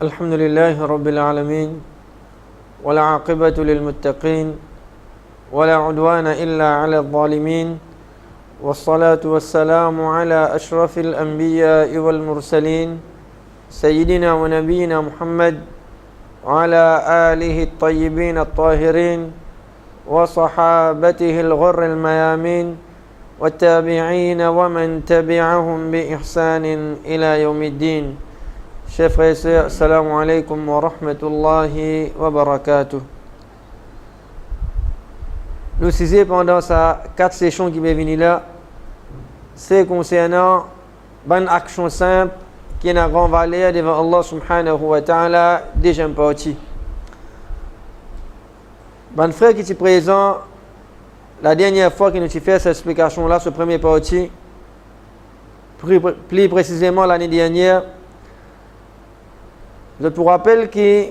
الحمد لله رب العالمين والعاقبة للمتقين ولا عدوان إلا على الظالمين والصلاة والسلام على أشرف الأنبياء والمرسلين سيدنا ونبينا محمد وعلى آله الطيبين الطاهرين وصحابته الغر الميامين والتابعين ومن تبعهم بإحسان إلى يوم الدين. Chers frères et sœurs, assalamu alaikum wa rahmatullahi wa barakatuh. Nous disons pendant ces 4 sessions qui m'est venue là, c'est concernant une action simple qui est une grande valeur devant Allah subhanahu wa ta'ala, déjà partie. Ben frère qui est présent, la dernière fois que nous avons fait cette explication là, ce premier partie, plus précisément l'année dernière, je vous rappelle que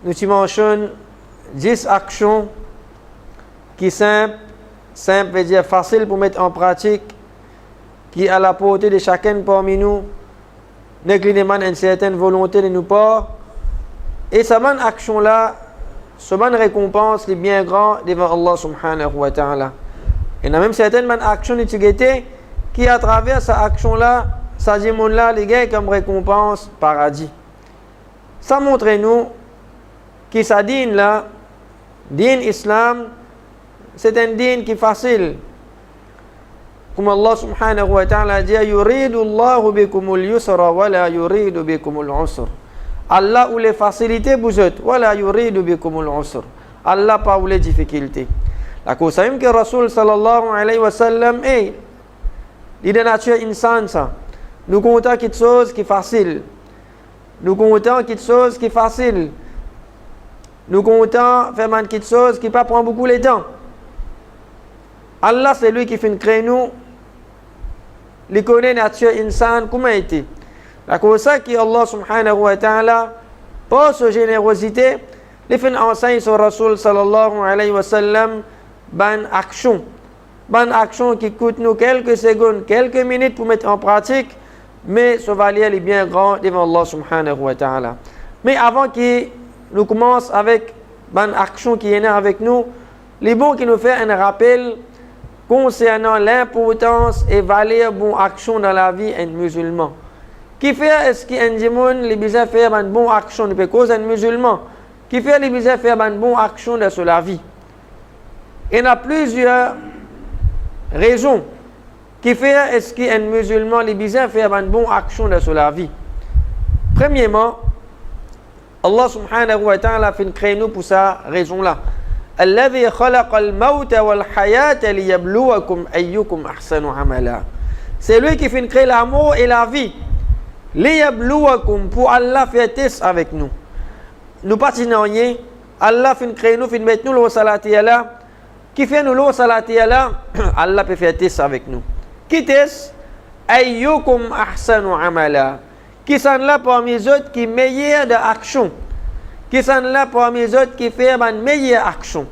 nous mentionnons 10 actions qui sont simples, veut dire faciles pour mettre en pratique, qui à la portée de chacun parmi nous, n'inclinement une certaine volonté de nous part. Et cette bonne action-là, cette bonne récompense est bien grande devant Allah subhanahu wa ta'ala. Et il y a même certaines bonnes actions qui à travers cette action-là, ça dit mon là les gars comme récompense paradis. Ça montre nous que ça dîne là, dîne islam, c'est un dîne qui est facile. Comme Allah subhanahu wa ta'ala dit, yuridu Allahu bikumul yusra wa la yuridu bikumul usr. Allah ou les facilités vous êtes, wa la yuridu bikumul usr. Allah pas ou les difficultés. La cause c'est que Rasul sallallahu alayhi wa sallam est de nature insane ça. Nous comptons quelque chose qui est facile. Nous comptons quelque chose qui est facile. Nous comptons faire quelque chose qui ne prend pas beaucoup de temps. Allah, c'est lui qui fait créer nous. Il connaît la nature insane, comment il était. La cause c'est que Allah subhanahu wa ta'ala, par sa générosité, il fait enseigner sur Rasul sallallahu alayhi wa sallam, bonne action. Bonne action qui coûte nous quelques secondes, quelques minutes pour mettre en pratique. Mais ce valeur est bien grand devant Allah subhanahu wa ta'ala. Mais avant que nous commencions avec une action qui est née avec nous, il est bon qu'il nous fait un rappel concernant l'importance et valeur de bonne action dans la vie d'un musulman. Qui fait est-ce qu'un démon les besoin faire une bonne action de cause d'un musulman? Qui fait les besoin faire une bonne action dans la vie? Il y a plusieurs raisons. Qui fait est-ce qu'un musulman les besoin faire une bonne action dans la vie? Premièrement, Allah subhanahu wa ta'ala fait créer nous pour cette raison-là. Alladhi khalaqa al-mawta wal-hayata liyabluwakum ayyukum ahsanu amala. C'est lui qui fait créer l'amour et la vie. Liyabluwakum, pour Allah faire test avec nous. Nous partisans rien. Allah fait créer nous, fait mettre nous le salati Allah. Qui fait nous le salati Allah? Allah peut faire test avec nous. Qui est ayyukum ahsanu amala, qui sont là parmi les autres qui meilleur de action, qui sont là parmi les autres qui fait une meilleure action.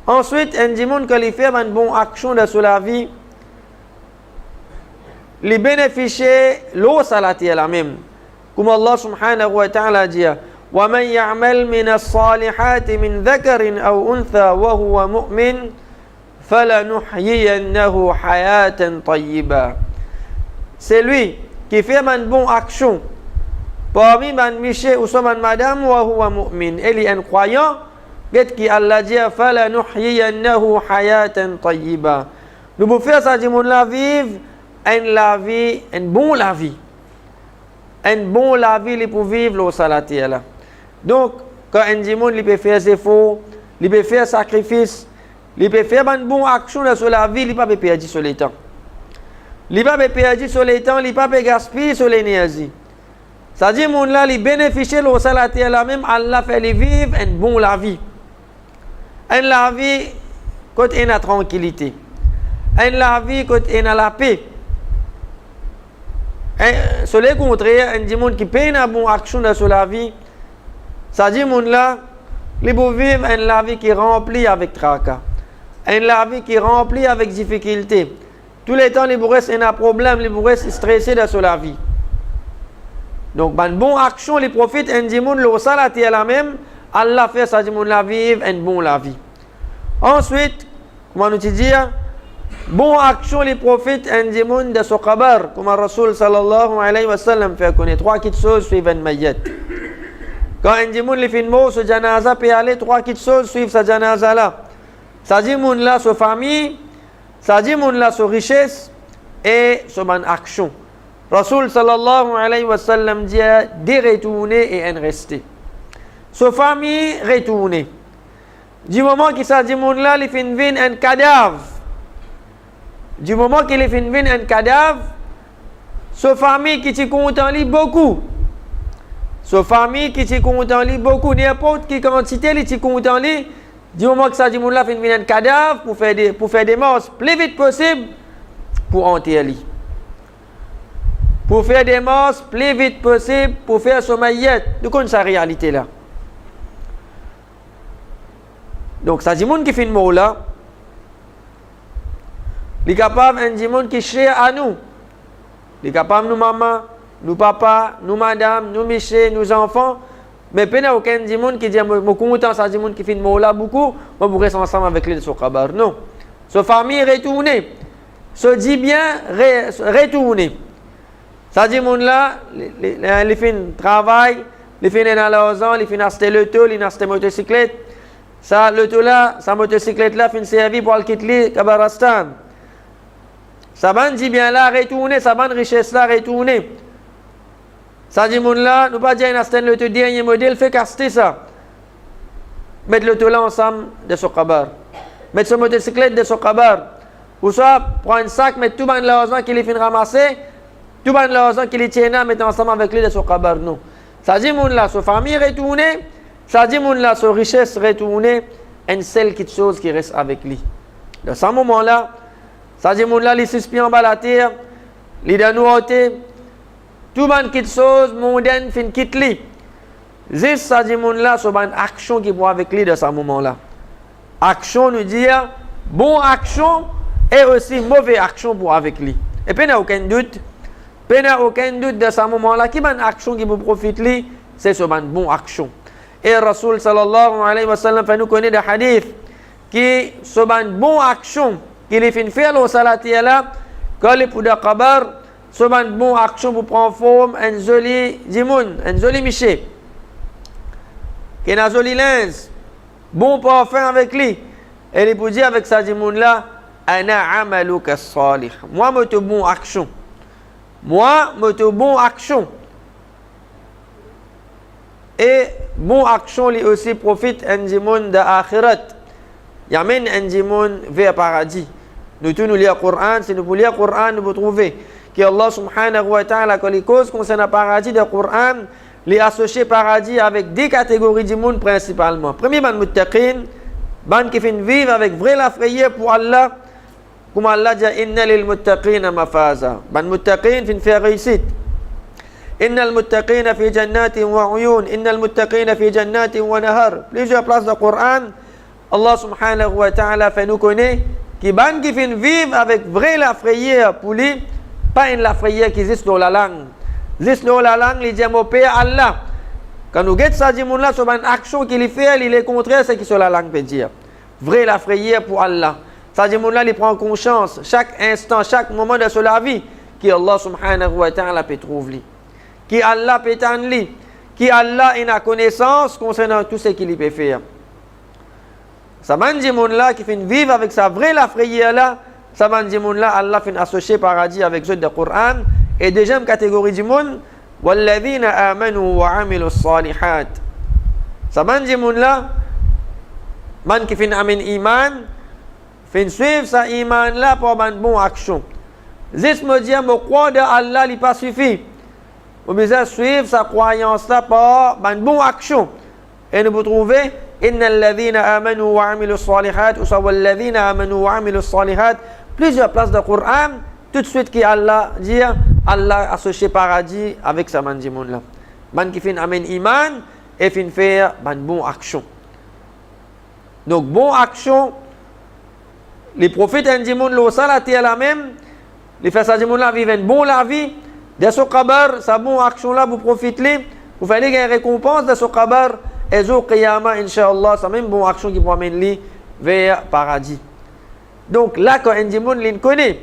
Ensuite, un démon qui fait une bonne action dans la vie, les bénéficier l'eau salati la même. Comme Allah subhanahu wa ta'ala dit, وَمَنْ يَعْمَلْ مِنَ الصَّالِحَاتِ مِنْ ذَكَرٍ أَوْ أُنْثَى وَهُوَ مُؤْمِنٌ فَلَنُحْيِيَنَّهُ حَيَاةً طَيِّبَةً. C'est lui qui fait une bonne action. Parmi man monsieur ou soit madame wa huwa mu'min, il est un croyant, qui Allah dit فَلَنُحْيِيَنَّهُ حَيَاةً طَيِّبَةً. Nous pouvons faire ça, la vivre une bonne la vie. Une bonne la vie pour vivre au salati là. Donc quand un démon il peut faire ses efforts, il peut faire sacrifice, il peut faire une bonne action dans la vie, il ne peut pas perdre sur le temps. Il ne peut pas perdre sur le temps, il ne peut pas gaspiller sur l'énergie. C'est-à-dire que là, il bénéficie de salati là même, Allah fait vivre une bonne la vie. Une la vie quand il y a la tranquillité. Une la vie quand il y a la paix. Sur le contraire, un démon qui paye une bonne action dans la vie, c'est-à-dire que là, il peut vivre une la vie qui est remplie avec tracas. Une la vie qui est remplie avec difficulté. Tous les temps, il reste un problème, il reste stressé dans la vie. Donc, ban bon action, les prophètes, un dimoun, le salati à la même, Allah fait sa dimoun la vivre, un bon la vie. Ensuite, comment nous dire, bon action, les prophètes, un dimoun de ce kabar, comme Rasul sallallahu alayhi wa sallam fait connaître, 3 petites choses suivent un mayyat. Quand un dimoun, les fin mot, ce janaza peut aller, 3 petites choses suivent sa janaza là. Sa dimoun là, sa famille, sa dimoun là, sa richesse, et sa bonne action. Rasul sallallahu alayhi wa sallam dit de retourner et en rester. Sa famille retourner. Du moment qu'il s'est dit moun là, il fait un cadavre. Du moment qu'il fait un cadavre, sa famille qui t'y content beaucoup. Sa famille qui t'y content beaucoup. N'importe quelle quantité il t'y content. Du moment que ça dit moun là, fait un cadavre pour faire des morts plus vite possible pour enterrer. Pour faire des morts plus vite possible, pour faire son maillette. Nous connaissons sa réalité là. Donc, ça dit moun qui fait une mot là, il est capable un monde qui cher à nous. Il est capable nous maman, nous papa, nous madame, nous miché, nous enfants. Mais il n'y a aucun monde qui dit, je content, ça dit monde qui fait une mot là beaucoup, moi je reste ensemble avec lui de son kabar. Non. Sa famille retournée. Se dit bien retourner. Ça dit moun là, il fait un travail, il fait un argent, il fait acheter l'auto, il acheter motocyclette. Ça l'auto là, sa motocyclette là fait servir pour le quitter Kabarastan. Ça ban dit bien là retourner, ça ban richesse là retourner. Ça dit moun là, nous pas dire acheter l'auto dernier modèle, fait caster ça. Mettre l'auto là ensemble de son kabar. Mettre sa motocyclette de son kabar. Ou soit prendre un sac, mettre tout ban l'argent qu'il fait ramasser. Tout ban l'argent qu'il tient, mettre ensemble avec lui de son kabar. Non. Ça dit moun là, sa famille retournée. Ça dit moun là, sa richesse retournée. Une seule petite chose qui reste avec lui. Dans ce moment là, ça dit moun là, il suspend en bas la terre. Il donne nous tout ban petite chose, mondaine fin quitte lui. Juste ça dit moun là, sa ban action qui pour avec lui dans ce moment là. Action nous dit bon action et aussi mauvaise action pour avec lui. Et puis il n'y a aucun doute. Il n'y a aucun doute de ce moment-là. Qui bonne action qui vous profite lui, c'est ce bonne action. Et Rasul sallallahu alayhi wa sallam fait nous connaître des hadiths qui ce bonne action qu'il est fait faire au salati là, quand il est pour de kabar, ce bonne action pour prendre forme un joli dimoun, un joli miché, qui a un joli linge, bon parfum avec lui. Et il peut dire avec sa dimoun là, ana amaluka salih. Moi, je suis bon action. Moi, je suis bon action. Et bon action, lui aussi profite un dimoun de akhirat. Il y a même un dimoun vers paradis. Nous tous nous lisons le Coran, si nous lisons le Coran, nous trouvons que Allah subhanahu wa ta'ala, quand les causes concernant le paradis du Coran, les associés paradis avec des catégories de monde principalement. Premier, ban muttaqin, ban qui fait vivre avec vrai la frayeur pour Allah. Comme Allah dit, inna lil muttaqina mafaza. Ban muttaqin fin faire réussite. Inna al muttaqina fi jannatin wa uyun. Inna al muttaqina fi jannatin wa nahar. Plusieurs places du Coran, Allah subhanahu wa ta'ala fait nous connaître qui ban qui fin vivre avec vrai la frayeur pour lui, pas une la frayeur qui existe dans la langue. Existe dans la langue, il dit mon Père Allah. Quand nous guettons ça, dit mon là, sur une action qu'il fait, il est contraire ce qui sur la langue peut dire. Vrai la frayeur pour Allah. Ça dit mon là, il prend conscience chaque instant, chaque moment de sa vie, qui Allah subhanahu wa ta'ala peut trouver. Qui Allah peut tendre lui. Qui Allah a connaissance concernant tout ce qu'il peut faire. Ça m'a dit mon là qui fait vivre avec sa vraie la frayeur là. Ça m'a dit mon là, Allah fait associer paradis avec ceux du Coran. Et deuxième catégorie du monde, وَالَّذِينَ آمَنُوا وَعَمِلُوا الصَّالِحَاتِ. Ça m'a dit mon là, man qui fait amen iman, fait suivre sa iman là pour une bonne action. Juste me dire, me croire de Allah, il pas suffit. Vous besoin suivre sa croyance là pour une bonne action. Et nous vous trouvez, إِنَّ الَّذِينَ آمَنُوا وَعَمِلُوا الصَّالِحَاتِ ou وَالَّذِينَ آمَنُوا وَعَمِلُوا الصَّالِحَاتِ. Plusieurs places du Coran, tout de suite qui Allah dit, Allah associé paradis avec sa man di monde là. Man qui fait amen iman et fin faire une bonne action. Donc bonne action, les prophètes en di monde lo salati à la même, les faire ça di monde là vivent une bonne la vie, De ce kabar, sa bonne action là, vous profitez, vous fallait une récompense de ce kabar, et au qiyamah, Inch'Allah, c'est même bonne action qui vous amène vers le paradis. Donc là, quand un monde l'in connaît,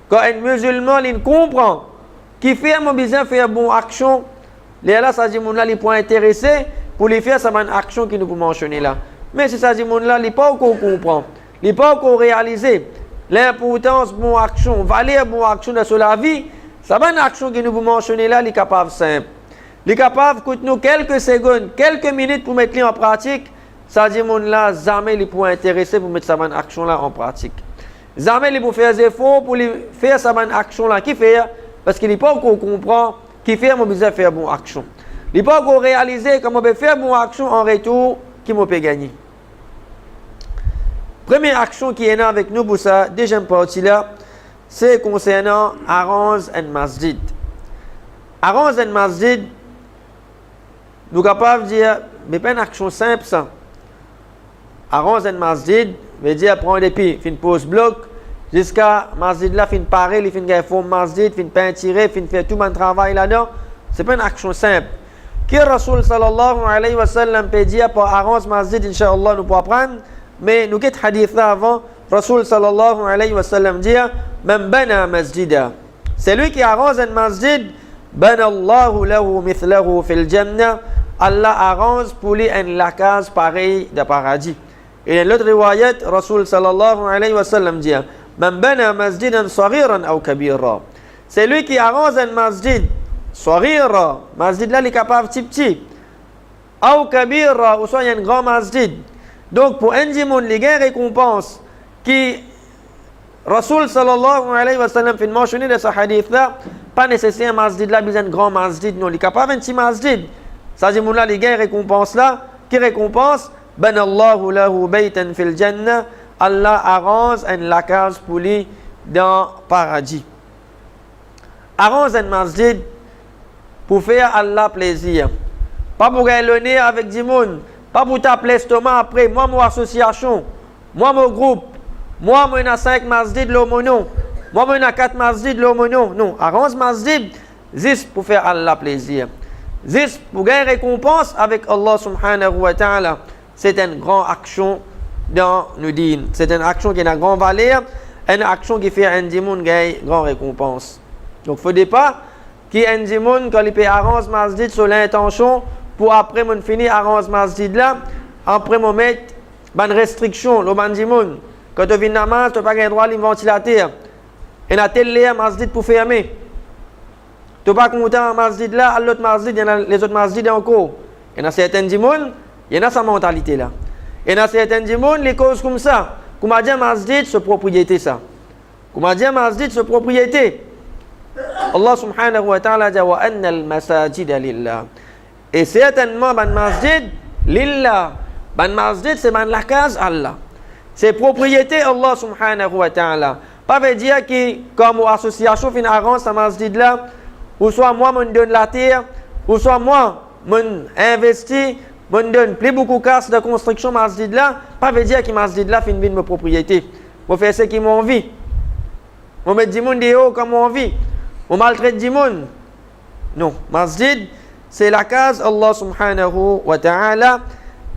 quand un musulman l'in comprend, qui fait mon besoin faire bonne action, les là, ça dit monde là, il peut intéresser pour les faire sa bonne action qui nous vous mentionner là. Mais si ça dit monde là, il n'est pas encore comprend, il n'est pas encore réalisé l'importance de bonne action, valeur bonne action de la vie. Sa bonne action que nous vous mentionnez là, il est capable simple. Il est capable de nous quelques secondes, quelques minutes pour mettre en pratique. Ça dit mon là, jamais il pour intéresser pour mettre sa bonne action là en pratique. Jamais il pour faire des efforts pour faire sa bonne action là qui fait parce qu'il n'est pas encore comprend qui fait mon besoin faire bonne action. Il n'est pas encore réalisé comment on peut faire bonne action en retour qui m'a peut gagner. Première action qui est là avec nous pour ça deuxième partie là. C'est concernant Aranz and Masjid. Aranz and Masjid, nous sommes capables de dire, mais pas une action simple ça. Aranz and Masjid, veut dire prendre des pieds, fin pose bloc, jusqu'à Masjid là, fin parer, fin faire forme Masjid, fin peinturer, fin faire tout mon travail là-dedans. C'est pas une action simple. Qui Rasul sallallahu alayhi wa sallam peut dire pour Aranz Masjid, Inch'Allah, nous pouvons apprendre, mais nous quittons hadith là avant. Rasul sallallahu alayhi wa sallam dit Man bana masjida. C'est lui qui arrange un masjid, bana Allahu lahu mithlahu fil jannah. Allah arrange pour lui une case pareille de paradis. Et dans l'autre riwayat, Rasul sallallahu alayhi wa sallam dit Man bana masjidan saghiran ou kabira. C'est lui qui arrange un masjid, saghira, masjid là il est capable petit, ou kabira, ou soit un grand masjid. Donc pour un dimoun, il y a une récompense qui Rasul sallallahu alayhi wa sallam fait mentionner de ce hadith là, pas nécessaire un masjid là, besoin un grand masjid, non, il n'y a pas un petit masjid. Ça dit là, il y a une récompense là, qui récompense Ben Allahu lahu baytan fil jannah, Allah arrange une case pour lui dans le paradis. Arrange un masjid pour faire Allah plaisir. Pas pour gagner le nez avec du monde, pas pour t'appeler l'estomac après, moi, mon association, moi, mon groupe. Moi, je suis 5 masjid de l'homono. Moi, je suis 4 masjid de l'homono. Non, arrange masjid, juste pour faire Allah plaisir. Juste pour gagner récompense avec Allah subhanahu wa ta'ala. C'est une grande action dans le dîn. C'est une action qui a une grande valeur. Une action qui fait un dimoun gagner une grande récompense. Donc, il ne faut pas qu'il y ait un dimoun quand il peut arranger masjid sur l'intention pour après, mon finir arranger masjid là. Après, mon mettre une restriction, le dimoun. Quand tu viens de namaz, tu n'as pas le droit de ventilateur. Et la télé, masjid pour fermer. Tu n'as pas compté en masjid là, à l'autre masjid, il y en a les autres masjids encore. Il y en a certains dimoun, il y en a sa mentalité là. Il y en a certains dimoun, les causes comme ça. Comme a dit masjid, c'est propriété ça. Comme a dit masjid, c'est propriété. Allah subhanahu wa ta'ala dit wa anna al-masajid lillah. Et certainement, ban masjid, lillah. Ban masjid, c'est ban la case Allah. C'est propriété Allah subhanahu wa ta'ala. Pas veut dire que comme association fin arrange ce masjid là, ou soit moi me donne la terre, ou soit moi me investis, me donne plus beaucoup de casse de construction masjid là, pas veut dire que masjid là fin de propriété. Moi faire ce qui m'ont envie. Moi mettre du monde dehors comme mon envie. Moi maltraite du monde. Non, masjid c'est la case Allah subhanahu wa ta'ala.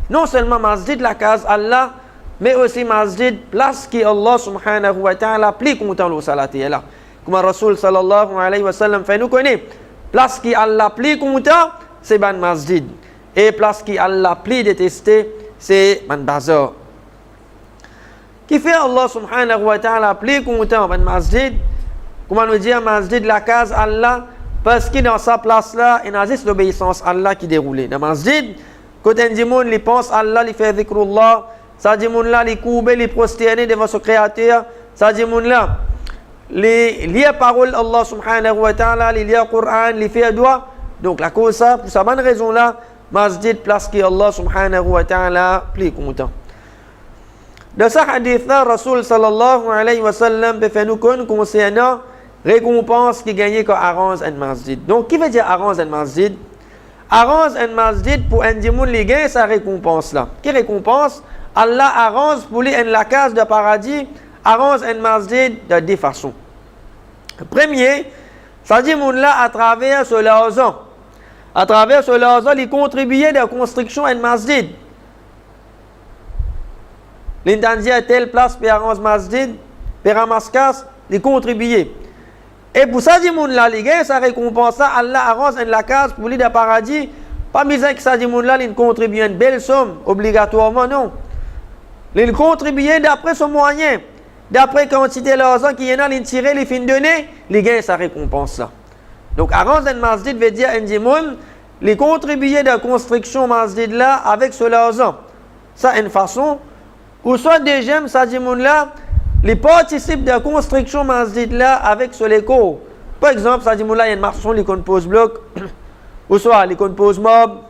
Non seulement masjid la case Allah, mais aussi masjid, place qui Allah subhanahu wa ta'ala plus content le salati là. Comme Rasul sallallahu alayhi wa sallam fait nous connaître, place qui Allah plus content, c'est ban masjid. Et place qui Allah plus détesté, c'est ban bazar. Qui fait Allah subhanahu wa ta'ala plus content ban masjid, comment nous dire masjid la case Allah, parce que dans sa place là, il y a juste l'obéissance à Allah qui déroule. Dans masjid, quand un dimoun il pense Allah, il fait dhikrullah, ça dit mon là, les courbés, les prosternés devant son créateur. Ça dit mon là, les lier parole Allah subhanahu wa ta'ala, les lier Coran, les faire doigt. Donc la cause ça, pour cette bonne raison là, masjid place qui Allah subhanahu wa ta'ala plus content. Dans ce hadith là, Rasul sallallahu alayhi wa sallam peut faire nous connaître concernant récompense qui gagne quand arrange un masjid. Donc qui veut dire arrange un masjid? Arrange un masjid pour un dimoun qui gagne sa récompense là. Qui récompense? Allah arrange pour lui la case de paradis, arrange un masjid de deux façons. Premier, Ça dit, moun là, à travers ce l'argent, ils contribuaient à la construction d'un masjid. L'intention à telle place, Péran masjid, Péran maskas, ils contribuaient. Et pour ça, dit moun là, les gars, ça récompense ça, Allah arrange la case pour lui de paradis. Pas besoin que ça dit moun là, il contribue une belle somme, obligatoirement, non. Il contribue d'après son moyen. D'après quantité l'argent qui est là, il tire, il fin donner, les gains, ça récompense ça. Donc, arrange un masjid veut dire, les contribuer de la construction masjid là avec ce l'argent. Ça, une façon. Ou soit, deuxième, ça dit, là, les participent de la construction masjid là avec ce l'écho. Par exemple, ça dit, là, il y a une maçon, il compose bloc, ou soit, il compose mob,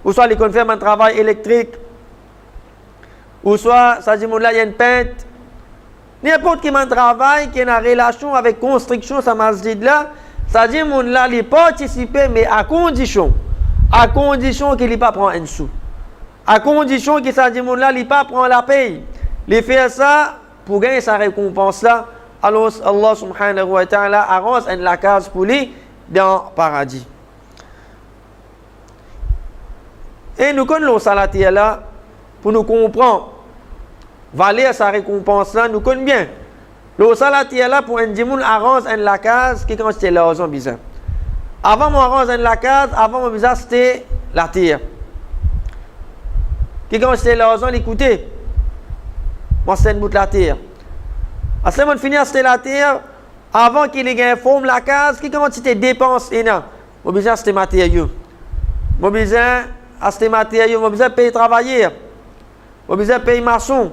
ou soit, il fait un travail électrique, ou soit, ça dit, là, il y a une peintre. N'importe qui travaille qui est en relation avec construction de masjid là, ça dit mon là il participer mais à condition qu'il ne pas prend un sou. À condition que ça dit mon là il pas prend la paye. Il fait ça pour gagner sa récompense là. Alors Allah subhanahu wa ta'ala arrange la case pour lui dans le paradis. Et nous connaissons salati là pour nous comprendre valer sa récompense là, nous connaissons bien. Le salati est là pour un dimoun arrange la case qui quand c'était l'argent bizarre. Avant mon arrange la case, avant mon bizarre c'était la terre. Qui quand c'était l'argent l'écouter. Moi c'est une bout de la terre. À ce moment fini c'était la terre avant qu'il ait gagné forme la case qui quand c'était dépense et non. Mon bizarre c'était matériaux. Mon bizarre c'était matériaux, mon bizarre payer travailler. Mon bizarre payer maçon.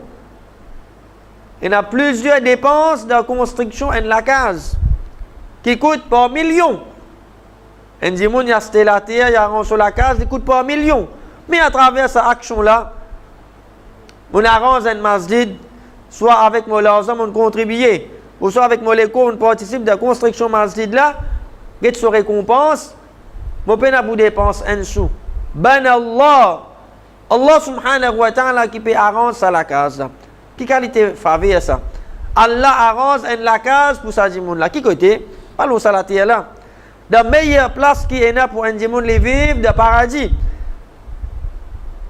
Il y a plusieurs dépenses de construction de la case qui coûtent par millions. Un dimoun, il y a acheté la terre, il y a arrangé la case, il coûte par millions. Mais à travers cette action-là, on arrange un masjid, soit avec mon argent, on contribue, ou soit avec mon éco, on participe de la construction masjid-là, et de sa récompense, on peut vous dépenser un sou. Ben Allah subhanahu wa ta'ala qui peut arranger la case. Qui qualité faveur ça? Allah arrange la case pour sa dimoun là. Qui côté? Pas l'eau salati là. La meilleure place qui est là pour un dimoun les vivre de paradis.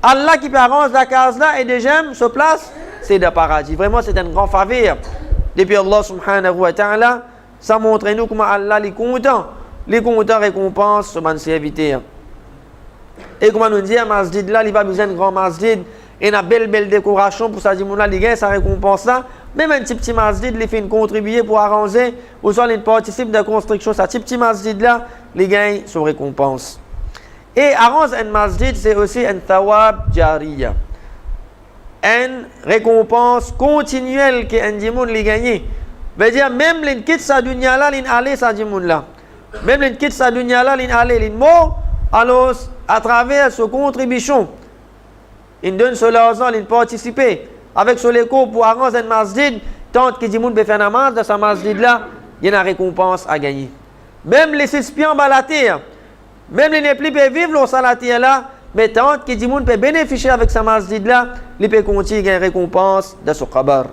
Allah qui peut arranger la case là et déjà ce place c'est de paradis. Vraiment c'est un grand faveur. Depuis Allah subhanahu wa ta'ala, ça montre nous comment Allah est content. Les contents récompense ce man serviteur. Et comment nous dit masjid là, il va besoin de grand masjid. Et une belle décoration pour ça, il gagne sa récompense là. Même un petit masjid, il fait une contribuer pour arranger, ou soit il participe de la construction, ça petit masjid là, il gagne son récompense. Et arranger un masjid, c'est aussi un thawab jariya. Une récompense continuelle que un dimoun li gagne. Veut dire, même l'in quitte sa dunya là, l'in allé sa dimoun là. Même l'in quitte sa dunya là, l'in allé, l'in mort, alors à travers sa contribution. Il donne sur l'argent, il participe avec son écho pour arranger un masjid. Tant que les gens peuvent faire namaz dans ce masjid là, il y a une récompense à gagner. Même les espions balatés, même les neplis peuvent vivre dans ce salati là, mais tant que les gens peuvent bénéficier avec ce masjid là, ils peuvent continuer à une récompense dans ce qabar.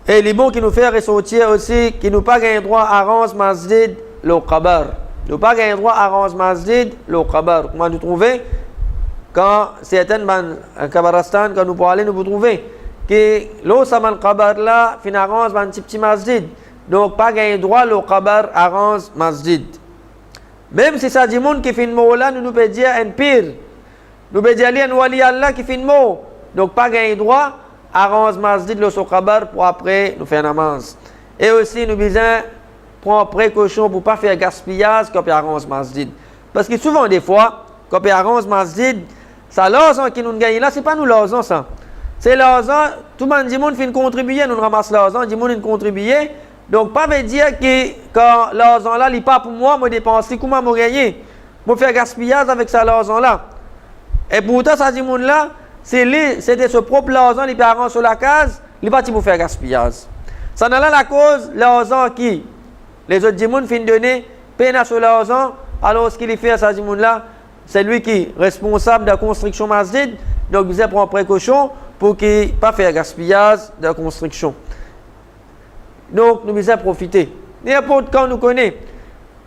Et les bons qui nous font ressortir aussi, qui nous pas gagné droit à arranger masjid, le qabar. Nous pas gagné droit à arranger masjid, le qabar. Comment nous trouver? Quand certaines kabaristan, quand nous pouvons aller, nous pouvons trouver que l'eau saman qabar là, fin arrange un petit masjid. Donc pas gagné droit le qabar arrange masjid. Même si ça dit monde qui fin mot là, nous pouvons dire un pire. Nous pouvons dire un wali Allah qui fin mot. Donc pas gagné droit arrange masjid le qabar pour après nous faire namaz. Et aussi nous besoin prendre précaution pour pas faire gaspillage quand on arrange masjid. Parce que souvent des fois quand on arrange masjid, ça l'argent qui nous gagne là, c'est pas nous l'argent ça. C'est l'argent, tout le monde dit monde fait contribuer, nous ramasse l'argent, dit monde contribuer. Donc pas veut dire que quand l'argent là, il pas pour moi, me dépenser comment me gagner. Me faire gaspillage avec ça l'argent là. Et pourtant ça dit monde là, c'était ce propre l'argent, il arrange sur la case, il pas pour faire gaspillage. Ça n'a là la cause l'argent qui les autres dit monde fin donner peine sur l'argent, alors ce qu'il fait ça dit monde là, c'est lui qui est responsable de la construction masjid, donc il prend précaution pour qu'il ne pas faire gaspillage de la construction. Donc, nous devons profiter. N'importe quand nous connaissons,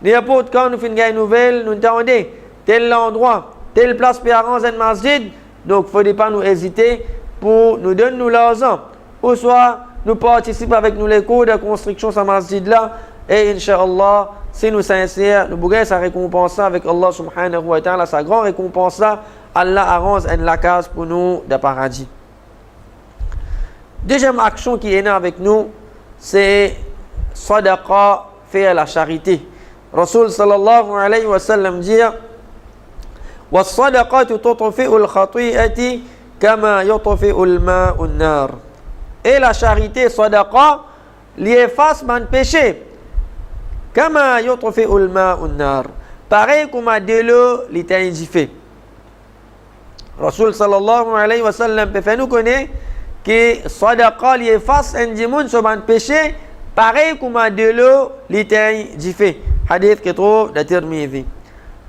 n'importe quand nous faisons une nouvelle, nous entendons tel endroit, telle place pour arranger un masjid. Donc, il ne faut pas nous hésiter pour nous donner nous l'argent. Ou soit, nous participons avec nous les cours de construction de ce masjid-là. Et Inch'Allah, si nous sommes sincères, nous pouvons sa récompense avec Allah subhanahu wa ta'ala, sa grande récompense, Allah arrange une case pour nous de paradis. Deuxième action qui est née avec nous, c'est sadaqa, faire la charité. Rasul sallallahu alayhi wa sallam dit والصدقة تطفئ الخطيئة كما يطفئ الماء النار. Et la charité, sadaqa, lui efface mon péché. Kama yutfi'u al-ma'u an-nar. Pareil comme de l'eau, il t'a indiffé. Rasul sallallahu alayhi wa sallam peut faire nous connaître que sadaqa lui efface un dimoun sur mon péché, pareil comme de l'eau, il t'a indiffé. Hadith qui trouve de Tirmidhi.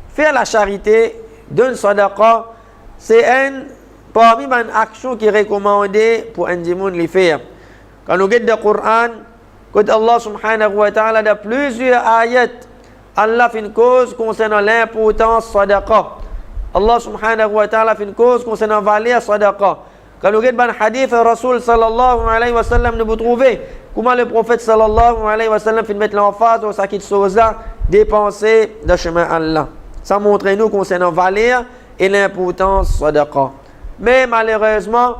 Faire la charité, donner sadaqa, c'est parmi les actions qui est recommandée pour un dimoun les faire. Quand nous regardons le Coran, quand Allah subhanahu wa ta'ala dans plusieurs ayats, Allah fait une cause concernant l'importance sadaqa. Allah subhanahu wa ta'ala fait une cause concernant la valeur sadaqa. Quand nous regardons le hadith, Rasul sallallahu alayhi wa sallam, nous trouvons comment le prophète sallallahu alayhi wa sallam fait mettre l'emphase sur ce qui est dépenser dans le chemin Allah. Ça montre nous concernant la valeur et l'importance sadaqa. Mais malheureusement,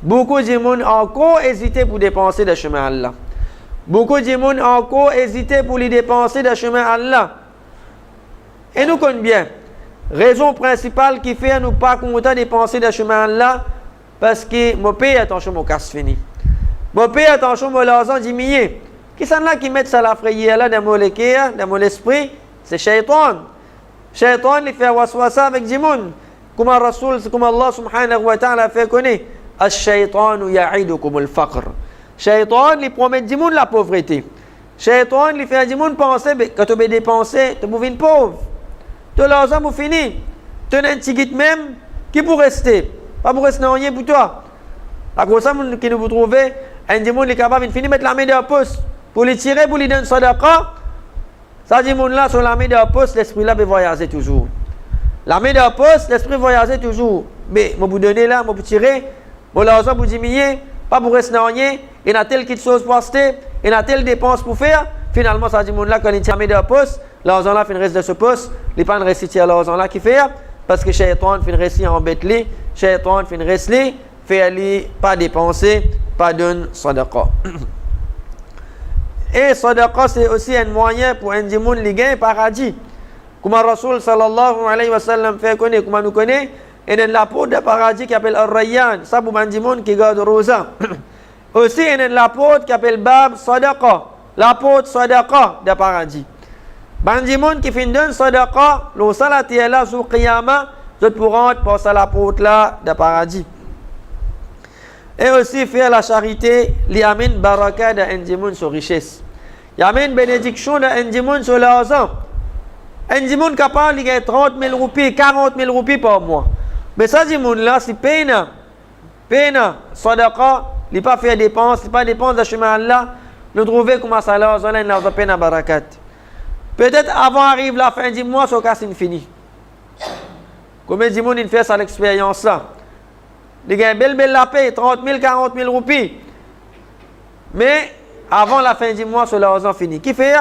beaucoup de gens ont encore hésité pour dépenser dans le chemin Allah. Beaucoup de gens ont encore hésité pour les dépenser dans le chemin Allah. Et nous connaissons bien. Raison principale qui fait nous pas content dépenser dans le chemin Allah, parce que mon pays attention mon casse fini. Mon pays attention mon l'argent diminué. Qui sont là qui mettent ça la frayère là dans mon cœur, dans mon esprit, c'est Shaitan. Shaitan il fait waswasa avec des gens. Comme Rasul, comme Allah subhanahu wa ta'ala fait connaître, Ash-shaytanu ya'idukum al-faqr. Shaitan lui promet du monde la pauvreté. Shaitan lui fait du monde penser que quand tu veux dépenser, tu es pauvre. Tu as l'argent pour finir. Tu as un petit guide même qui pour rester. Pas pour rester rien pour toi. À cause de ça, qui nous trouver, un démon est capable de finir mettre la main dans la poche pour les tirer, pour les donner sadaqa. Ça dit, là, sur la main dans la poche, l'esprit là peut voyager toujours. La main dans la poche, l'esprit voyager toujours. Mais, je vous donner là, je vous tirer, je l'argent pour diminuer, pas pour rester rien. Il y a telle chose pour acheter, il y a telle dépense pour faire. Finalement, ça dit, là, quand il tient la main dans la poche, l'argent là, il reste de ce poste, il n'y a pas de récit à l'argent là qui fait. Parce que Shaitan fait récit en bête li, Shaitan fait récit, fait li pas dépenser, pas donner sadaqa. Et sadaqa c'est aussi un moyen pour un dimoun li gagne paradis. Comme Rasul sallallahu alayhi wa sallam fait connaître, comme nous connaît, il y a la porte de paradis qui appelle Ar-Rayyan, ça pour un dimoun qui garde rosa. Aussi il y a la porte qui appelle Bab Sadaqa, la porte Sadaqa de paradis. Bandi monde qui fait une sadaqa, le salat est là sur Qiyamah, vous pourront passer la porte là de paradis. Et aussi faire la charité, li amène baraka de un sur richesse. Il amène bénédiction de un sur l'argent. Un capable de gagner 30 000 roupies, 40 000 roupies par mois. Mais ça, dit là, c'est peine. Sadaqa, il n'est pas fait dépense, il n'est pas dépense de chemin Allah. Nous trouvons comment ça l'argent là, il a peine à barakat. Peut-être avant arrive la fin du mois, ce cas c'est fini. Combien de monde fait ça l'expérience là? Il gagne belle la paix, 30 000, 40 000 roupies. Mais avant la fin du mois, ce l'argent fini. Qui fait?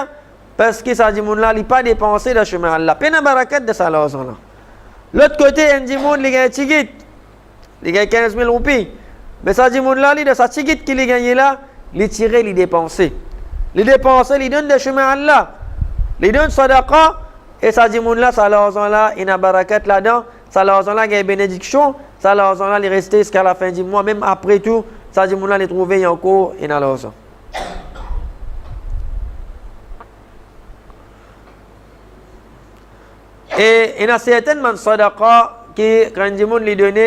Parce que ça dit monde là, il n'a pas dépensé le chemin Allah. Peine à barakat de ça l'argent là. L'autre côté, un dit monde, il gagne tigit. Il gagne 15 000 roupies. Mais ça dit monde là, il de sa tigit qu'il gagne là, il tire, il dépense. Il dépense, il donne le chemin Allah. Les donne sadaqa et ça dit là, ça l'argent là, il y a barakat là-dedans, ça l'argent là, il y a une bénédiction, ça l'argent là, il est resté jusqu'à la fin du mois, même après tout, ça dit là, il est trouvé encore, il y a l'argent. Et il y a certainement sadaqa qui, quand il lui donne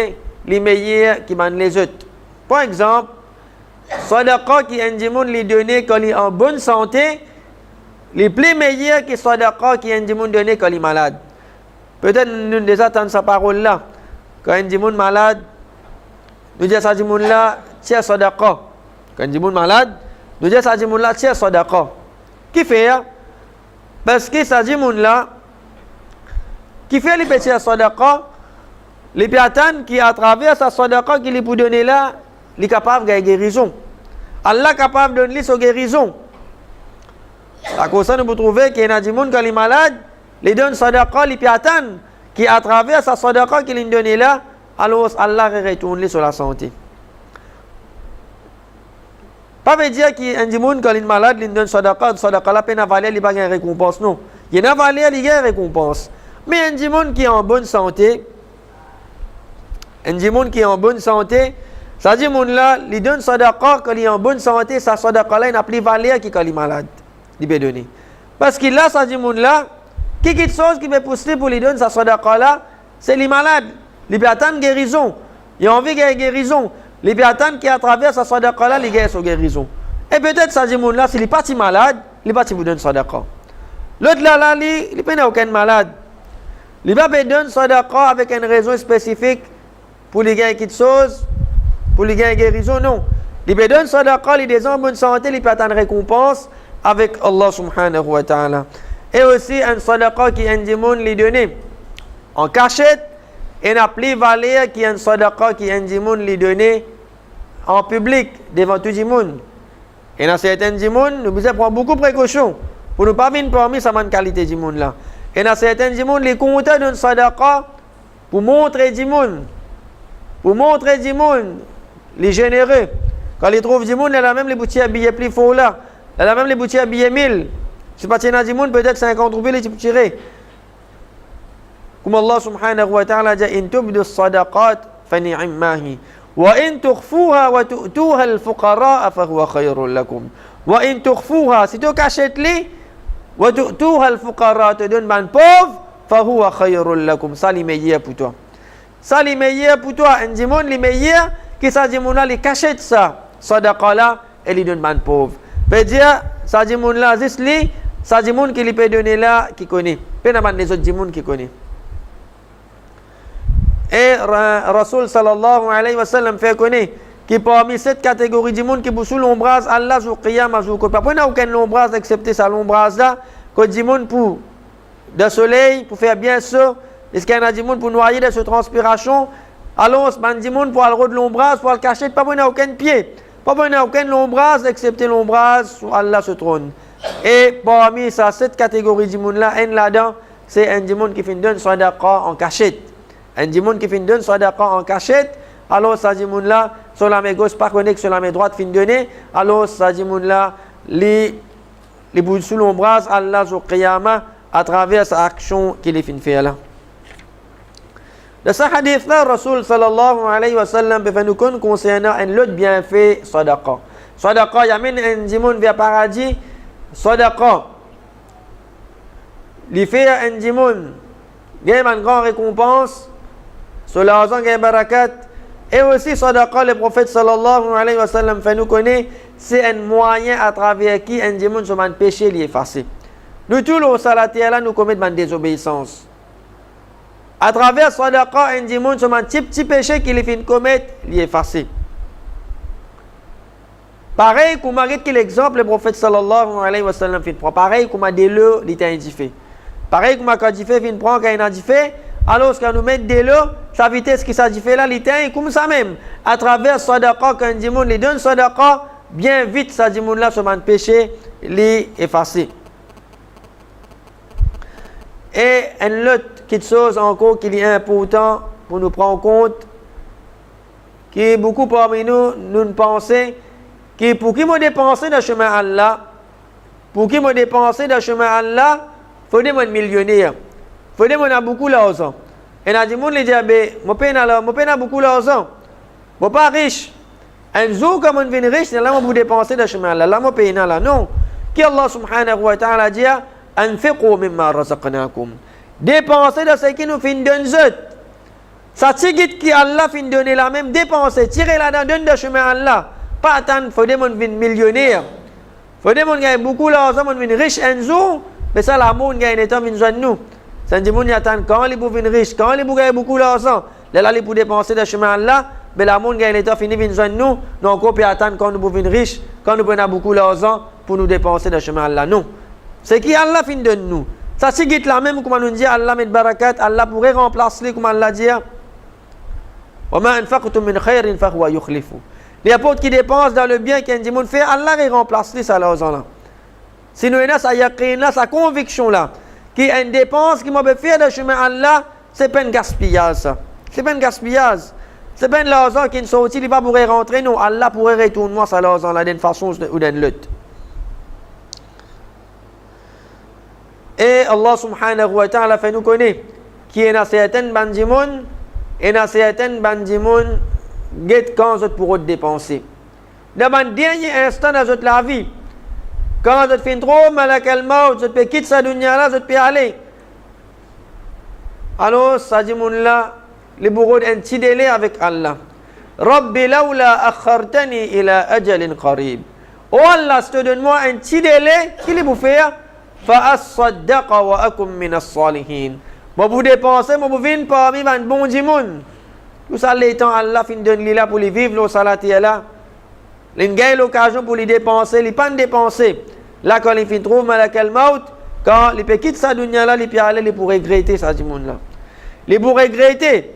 les meilleurs qui mandent les autres. Par exemple, sadaqa qui lui donne quand il est en bonne santé, les plus meilleurs qui sadaqa qui un dimoun donné quand il est malade. Peut-être nous déjà entendons sa parole là. Quand un dimoun malade, nous disons à ce dimoun là, tiens sadaqa. Quand un dimoun malade, Nous disons ça dit moun là tiers sadaqa. Qui fait? Parce que ça dit moun là qui fait les petits sadaqa, les personnes qui à travers sa sadaqa qui lui pour donner là, il est capable de guérison. Allah est capable de donner sa guérison. À cause ça nous pouvons trouver qu'il y a des gens qui sont malades, les donnent sadaqa, les personnes qui à travers sa sadaqa qui lui donne là, alors Allah retourne sur la santé. Pas veut dire qu'il y a des gens qui sont malades, ils donnent sadaqa la peine à valer, il n'y a pas de récompense. Non. Il y a une valeur, il y a une récompense. Mais il y a des gens qui sont en bonne santé, il y a des gens qui sont en bonne santé, ça dit que là, ils donnent sadaqa quand il est en bonne santé, sa sadaqa là, il n'a plus de valeur qu'il est malade. Il peut donner. Parce que là, ça dit que là, quelque chose qui peut pousser pour lui donner sa sadaqa là, c'est les malades. Les peut attendre guérison. Il a envie de guérison. Les peut attendre qui à travers sa sadaqa là, il gagne sa guérison. Et peut-être ça dit que là, s'il est parti malade, il est parti pour donner sadaqa. L'autre là, il n'est pas aucun malade. Il va donner sadaqa avec une raison spécifique pour lui gagner quelque chose, pour lui gagner guérison, non. Il peut donner sadaqa, il est en bonne santé, il peut attendre récompense avec Allah subhanahu wa ta'ala. Et aussi un sadaqa qui est un démon lui donné en cachette et n'a plus valeur qui est un sadaqa qui est un démon lui donné en public devant tout le monde. Et dans certains démons, nous devons prendre beaucoup de précautions pour ne pas venir parmi sa bonne qualité du monde là. Et dans certains démons, les comptes d'un sadaqa pour montrer du monde. Pour montrer du monde, les généreux. Quand ils trouvent du monde, il y a même les boutiques habillées plus faux là. Il y a même les boutiques habillées 1000. Si pas tiens du monde, peut-être 50 roupies, tu peux tirer. Comme Allah subhanahu wa ta'ala dit, in tubdu sadaqat fa ni'mahi. Wa in tukhfuha wa tu'tuha al-fuqara fa huwa khayrun lakum. Wa in tukhfuha, si tu cachettes les, wa tu'tuha al-fuqara, te donne ban pauvre, fa huwa khayrun lakum. Ça les meilleur pour toi. Ça les meilleur pour toi. Un dimon les meilleur qui ça dimon là les cachette ça. Sadaqa là et les donne ban pauvre. Veut dire ça dimon là juste les ça dimon qui lui peut donner là qui connaît. Pas n'importe les autres dimon qui connaît. Et Rasul sallallahu alayhi wa sallam fait connaître qui parmi cette catégorie du monde qui est sous l'ombrage Allah jour qiyam jour ko pas n'a aucun l'ombrage excepté ça l'ombrage là que du monde pour de soleil pour faire bien ça est-ce qu'il y en a du monde pour noyer de cette transpiration alors ce man du monde pour aller de l'ombrage pour le cacher pas n'a aucun pied pas n'a aucun l'ombrage excepté l'ombrage sur Allah se trône et parmi ça cette catégorie du monde là un là-dedans c'est un du monde qui fait donne sadaqa en cachette. Un démon qui fait donner sadaqa en cachette, alors ça démon là, sur la main gauche, pas connecté sur la main droite, fin donner, alors ça démon là, les bouts sous l'ombrage, Allah sur Qiyamah, à travers sa action qu'il est fin faire là. De ce hadith là, Rasul sallallahu alayhi wa sallam, peut nous connaître concernant un autre bienfait sadaqa. Sadaqa, yamène un démon vers paradis, sadaqa. Il fait un démon, il y a une grande récompense. Sur l'argent qui est barakat. Et aussi, sadaqa, le prophète sallallahu alayhi wa sallam fait nous connaître, c'est un moyen à travers qui un démon sur un péché l'y effacer. Nous tous, au salati là, nous commettons une désobéissance. À travers sadaqa, un démon sur un petit péché qu'il est fait commettre, l'y effacer. Pareil, comme a dit l'exemple, le prophète sallallahu alayhi wa sallam fait prendre. Pareil, comme a dit le, il est indiffé. Pareil, comme a dit fait, il prend quand il est indiffé. Alors, quand nous mettons de l'eau, sa vitesse qui s'agit fait là, l'éteint, comme ça même. À travers sadaqa, quand un monde lui donne sadaqa, bien vite, ça dit là, sur un péché, les effacer. Et une autre chose encore qui est important pour nous prendre en compte, qui beaucoup parmi nous, nous pensons, qui pour qui m'ont dépensé dans le chemin Allah, pour qui m'ont dépensé dans le chemin Allah, il faut des millionnaires. Il faut des gens qui ont beaucoup d'argent. Et il y a des gens qui disent, je paye beaucoup d'argent. Je ne suis pas riche. Un jour, comme on devient riche, là, on peut dépenser dans le chemin. Là, on paye là. Non. Qui Allah subhanahu wa ta'ala dit, anfiqu mimma razaqnakum. Dépensez de ce qui nous fait donner. Ça tigit qui Allah fait donner la même dépenser. Tirez là-dedans, donne dans le chemin Allah. Pas attendre, il faut des gens qui deviennent millionnaires. Il faut des gens qui ont beaucoup d'argent, qui deviennent riches un jour. Mais ça, l'amour qui a un temps vient de nous. Ça dit, gens qui attendent quand ils deviennent riches, quand ils gagnent beaucoup d'argent, là, ils pour dépenser dans le chemin Allah, mais la monde gagne l'état fini vient joindre nous, nous encore peut attendre quand nous pouvons riches, quand nous prenons beaucoup d'argent pour nous dépenser dans le chemin Allah. Non. C'est qui Allah fin de nous. Ça c'est qui là même comme nous dit Allah met barakat, Allah pourrait remplacer comme Allah dit. Wa ma anfaqtum min khairin fa huwa yukhlifu. Les apôtres qui dépensent dans le bien qu'un monde fait, Allah les remplace ça l'argent là. Si nous avons sa yaqin là, sa conviction là, qui est une dépense qui m'a fait dans le chemin Allah, c'est pas un gaspillage ça. C'est pas un gaspillage. C'est pas l'argent qui est sorti, il va pourrait rentrer, non, Allah pourrait retourner ça l'argent là d'une façon ou d'une lutte. Et Allah subhanahu wa ta'ala fait nous connaître qui est dans certaines bandimon et dans certaines bandimon get quand vous pour dépenser. Dans le dernier instant dans votre la vie, quand vous faites trop malak al-maut, vous pouvez quitter cette dunya là, vous pouvez aller. Alors, ça dit mon là, les bourreaux un petit délai avec Allah. Rabbi lawla akhartani ila ajalin qarib. Oh Allah, s'il te donne-moi un petit délai, qu'il est vous faire? Fa-as-saddaqa wa akum min as-salihin. Moi vous dépensez, moi vous venez parmi un bon dimoun. Tout ça, les temps, Allah fin donne là pour les vivre, le salati là. Il gagne l'occasion pour les dépenser, il pas dépenser. Là, quand il fin trouve malak al-maut, quand il peut quitter sa dunya là, il peut aller, il pour regretter ça dimoun là. Il pour regretter.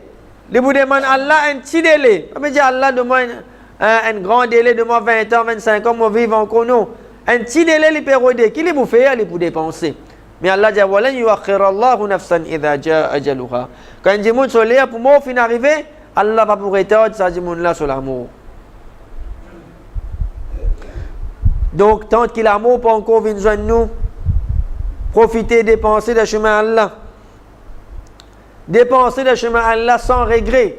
Il vous demande Allah un petit délai. On me dit Allah demande un grand délai de moi 20 ans, 25 ans, moi vivre encore non. Un petit délai, il peut roder. Qui vous fait, il pour dépenser. Mais Allah dit walan yuakhirallahu nafsan idha jaa ajaluha. Quand un dimoun sur l'air pour moi fin arriver, Allah va pour retard ça dimoun là sur l'amour. Donc tant qu'il l'amour pas encore vient joindre nous, profitez dépenser de chemin Allah. Dépenser le chemin Allah sans regret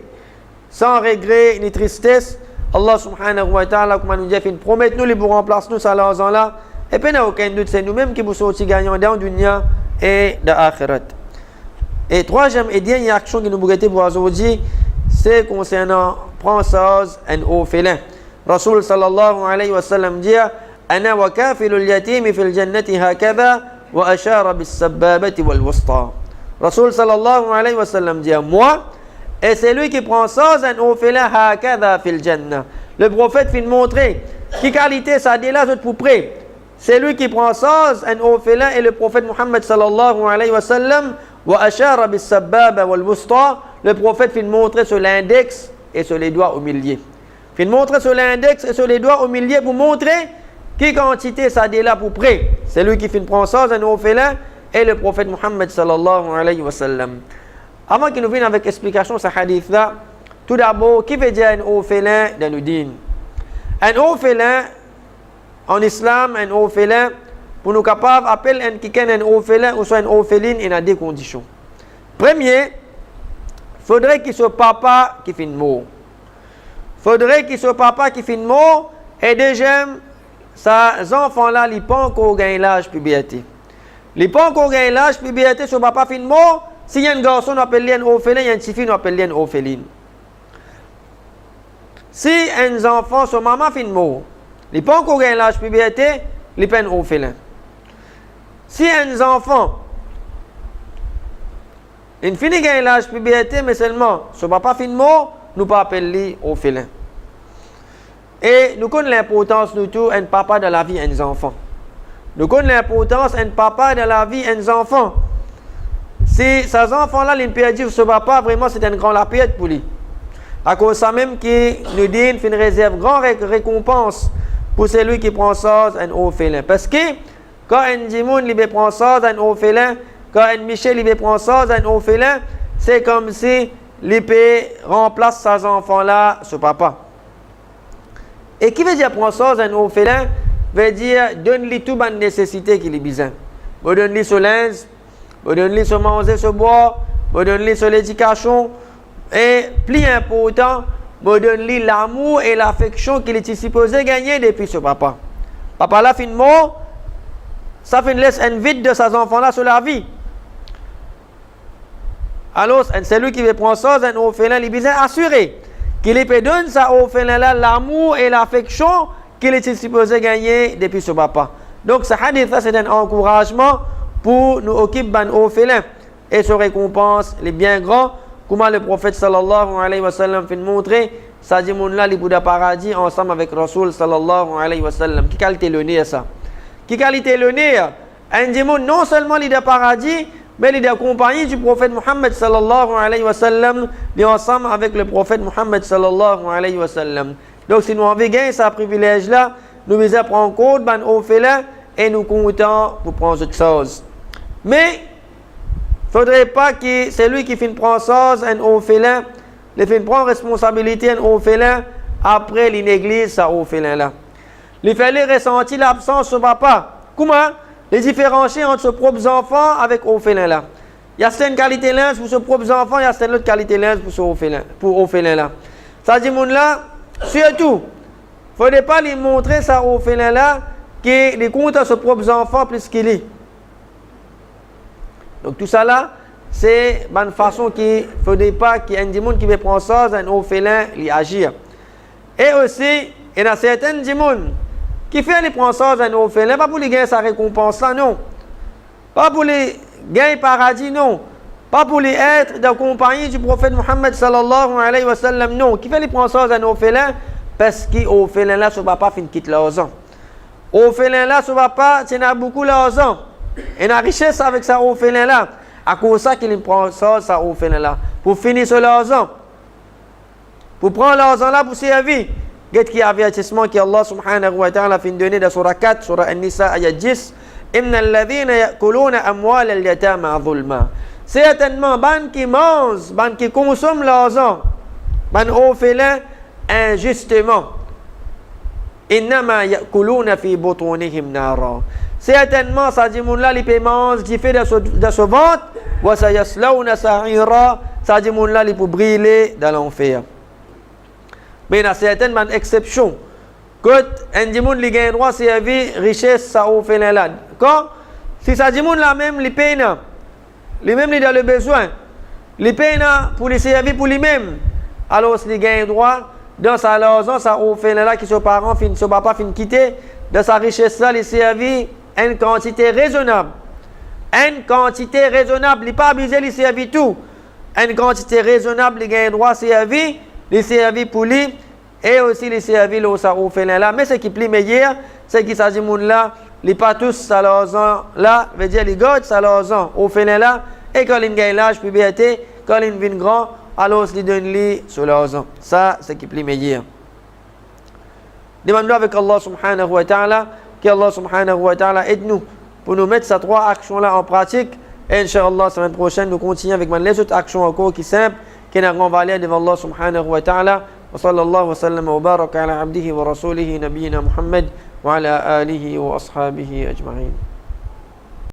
ni tristesse. Allah subhanahu wa ta'ala, comme nous dit, promet nous, les pour remplacer nous, ça l'argent là. Et puis, il n'y a aucun doute, c'est nous-mêmes qui vous sortis gagnants dans le dunya et dans l'akhirat. Et troisième et dernière action que nous voulons pour aujourd'hui, c'est concernant prendre soz un orphelin. Rasul sallallahu alayhi wa sallam dit, Ana wa kafilul yatimi fil jannati hakada wa ashara bis sabbabati wal wusta. Rasul sallallahu alayhi wa sallam dit moi, et c'est lui qui prend ça, un orphelin hakada fil jannah. Le prophète fit montrer qui qualité ça dit là pour près. C'est lui qui prend ça, un orphelin, et le prophète Muhammad sallallahu alayhi wa sallam wa ashara bis sabbaba wal wusta. Le prophète fit montrer sur l'index et sur les doigts au milieu. Fit montrer sur l'index et sur les doigts au milieu pour montrer qui quantité ça dit là pour près. C'est lui qui fit prendre ça, un orphelin, et le prophète Muhammad sallallahu alayhi wa sallam. Avant qu'il nous vienne avec explication de ce hadith là, tout d'abord, qui veut dire un orphelin dans le din? Un orphelin, en islam, un orphelin, pour nous capables, appelle un orphelin ou soit une orpheline, il y a deux conditions. Premier, il faudrait qu'il soit papa qui fait une mort. Il faudrait qu'il soit papa qui fait une mort, et deuxième, ces enfants-là, ils n'ont pas encore gagné l'âge puberté. Ils n'ont pas encore gagné l'âge puberté, son papa fait une mort. S'il y a un garçon, on appelle un orphelin, il y a une petite fille, on appelle une orpheline. Si un enfant, son maman fait une mort, il n'a pas encore gagné l'âge puberté, il n'est pas un orphelin. Si un enfant, il finit gagner l'âge puberté, mais seulement son papa fait une mort, nous ne pas appeler orphelin. Et nous connaissons l'importance de tout un papa dans la vie des enfants. Nous connaissons l'importance d'un papa dans la vie des enfants. Si ces enfants-là, ils perdent ce papa, vraiment c'est un grand lapide pour lui. À cause de ça même qui nous dit une réserve grande récompense pour celui qui prend ça un orphelin. Parce que quand un Jimoun il prend ça un orphelin, quand un Michel il prend ça un orphelin, c'est comme si l'IP remplace ces enfants-là, ce papa. Et qui veut dire prendre ça un orphelin? Veut dire donne-lui toute bonne nécessité qu'il a besoin. Donne-lui ce linge, donne-lui ce manger, ce boire, donne-lui ce l'éducation. Et plus important, donne-lui l'amour et l'affection qu'il est supposé gagner depuis ce papa. Papa là, finalement, ça fait laisse un vide de ses enfants-là sur la vie. Alors, c'est lui qui veut prendre ça, un orphelin, il est besoin assuré qu'il peut donner à orphelin-là l'amour et l'affection qu'il est supposé gagner depuis ce papa. Donc, ce hadith, c'est un encouragement pour nous occuper d'un orphelin et se récompense les bien grands. Comment le prophète sallallahu alayhi wa sallam fait montrer ça dit moun là li pour le paradis ensemble avec Rasul sallallahu alayhi wa sallam. Qui qualité le nez ça? Qui qualité le nez? Un dit moun non seulement li de paradis, mais il est accompagné du prophète Muhammad sallallahu alayhi wa sallam, il est ensemble avec le prophète Muhammad sallallahu alayhi wa sallam. Donc si nous avons gagné ce privilège là, nous devons prendre compte ban orphelin et nous comptons pour prendre autre chose. Mais il ne faudrait pas que c'est lui qui finit prendre chose un orphelin, il finit prendre responsabilité un orphelin après il néglige ce orphelin là. Il fallait ressentir l'absence de son papa. Comment? Les différencier entre ses propres enfants avec orphelin là. Il y a certaines qualités là pour ses propres enfants, il y a certaines autres qualités là pour orphelin là. Ça dit moun là, surtout, il ne faudrait pas lui montrer ça orphelin là qu'il compte à ses propres enfants plus qu'il est. Donc tout ça là, c'est une façon qu'il ne faudrait pas qu'il y ait un monde qui veut prendre ça, un orphelin, lui agir. Et aussi, il y a certains gens qui fait les prendre ça un orphelin, pas pour lui gagner sa récompense là, non. Pas pour lui gagner paradis, non. Pas pour lui être dans la compagnie du prophète Muhammad sallallahu alayhi wa sallam, non. Qui fait les prendre ça un orphelin parce que l'orphelin là, son papa finit quitter l'argent. Orphelin là, son papa tient beaucoup l'argent. Et la richesse avec sa orphelin là. À cause de ça qu'il prend ça, sa orphelin là. Pour finir sur l'argent. Pour prendre l'argent là pour servir. Qu'est-ce qu'il y a avertissement que Allah subhanahu wa ta'ala fin donné dans surah 4, surah An-Nisa, ayat 10. Inna alladhina ya'kuluna amwal al-yatama dhulma. Certainement, ban qui mange, ban qui consomme l'argent, ban orphelin injustement. Innama ya'kuluna fi butunihim nara. Certainement, ça dit moun là, les paiements qui fait de ce ventre, wa sayaslawna sa'ira, ça dit moun là, les pour brûler dans l'enfer. Mais il y a certaines exceptions. Quand un dimoun li gagne droit servir richesse ça au fait là. Quand si ça dimoun là même li paye na, lui même il a le besoin. Li paye na pour les servir pour lui-même. Alors s'il gagne droit dans sa l'argent ça au fait là qui ses parents fin son papa fin quitter dans sa richesse là les servir une quantité raisonnable. Une quantité raisonnable, il pas abuser les servir tout. Une quantité raisonnable il gagne droit servir les servir pour lui et aussi les servir au orphelin là. Mais ce qui est plus meilleur, c'est qu'il s'agit de gens là, ils pas tous ça l'argent là, veut dire les gars ça l'argent orphelin là, et quand ils gagnent l'âge puberté, quand ils viennent grand, alors ils donnent lui sur l'argent. Ça, c'est ce qui est plus meilleur. Demandons avec Allah subhanahu wa ta'ala, qu'Allah subhanahu wa ta'ala aide-nous pour nous mettre ces trois actions là en pratique. Et Inch'Allah, la semaine prochaine, nous continuons avec les autres actions encore qui sont simples. qui n'a grand valeur devant Allah subhanahu wa ta'ala. Wa sallallahu wa sallam wa baraka ala abdihi wa rasulihi nabiyina Muhammad wa ala alihi wa ashabihi ajma'in.